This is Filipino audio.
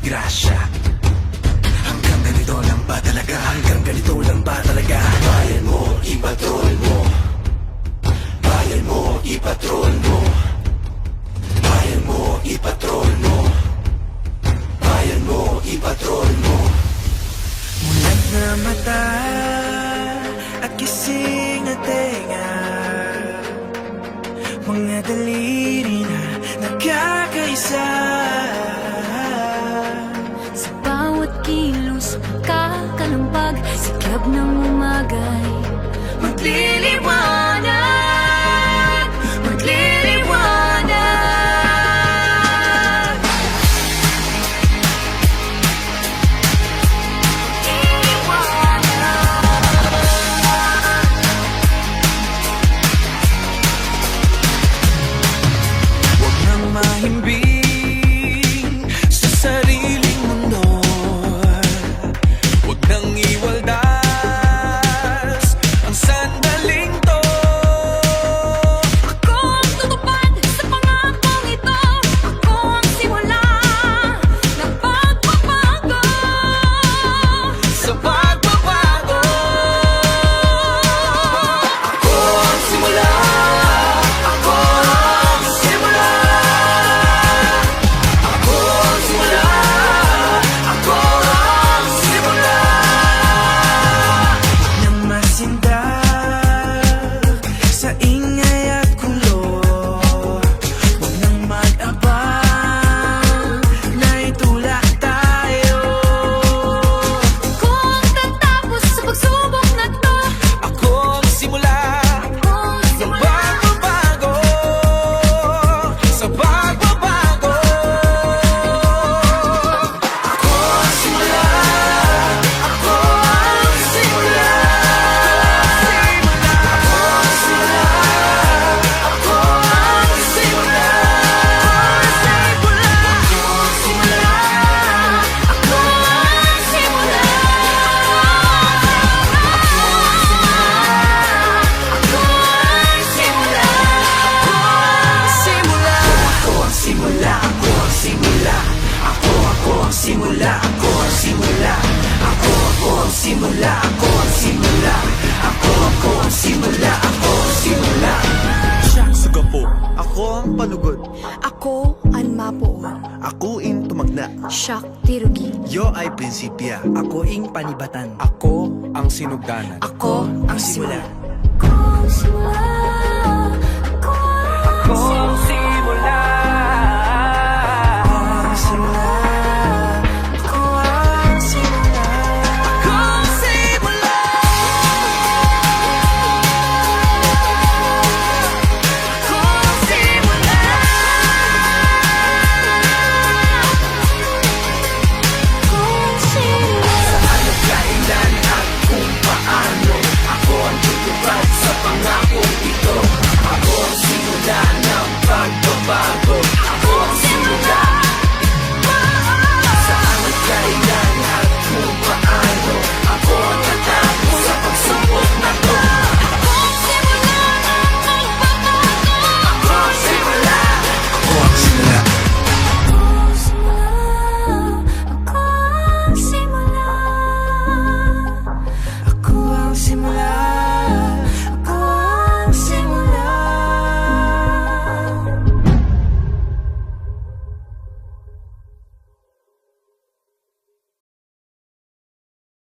disgrasya. Hanggang ganito lang ba talaga? Hanggang ganito lang ba talaga? Bayan mo, ipatrol mo. Bayan mo, ipatrol mo. Bayan mo, ipatrol mo. Bayan mo, ipatrol mo. Mulat na mata at kising na tenga, mga daliri na nagkakaisa. Sa bawat kilos, kakalampag, siklab ng umagay, magliliwanag, magliliwanag. Huwag nang mahimbing sa sariling mundo. Huwag nang iwaldas ang sandaling to. Ako ang tutupad sa pangakong ito. Ako ang simula ng pagbabago. Sa pagbabago. Ako ang simula. Ako ang simula. Ako ang simula. Ako ang simula. Nang masindak sa ingay at gulo, huwag nang mag-abang na itulak tayo. Ako ang tatapos sa pagsubok na to. Ako ang simula Ako ang ng simula. pagbabago. Sa pagbabago. Ako ang simula. Ako ang simula. Ako ang simula. Ako ang simula. Ako ang simula. Ako ang simula. Ako ang simula. Simula. Ako ang simula. Ako ang simula. Ako ang simula. Ako ang simula. Ako ang simula. Ako ang simula. Ako ang simula. Ako ang simula. Siya sugapo, ako ang panugod. Ako ang mapuon. Ako in tumagna. Siyak tirugi. Yo ay prinsipya. Ako ing panibatan. Ako ang sinugdanan. Ako ang simula. Ako ang simula. Ako ang simula.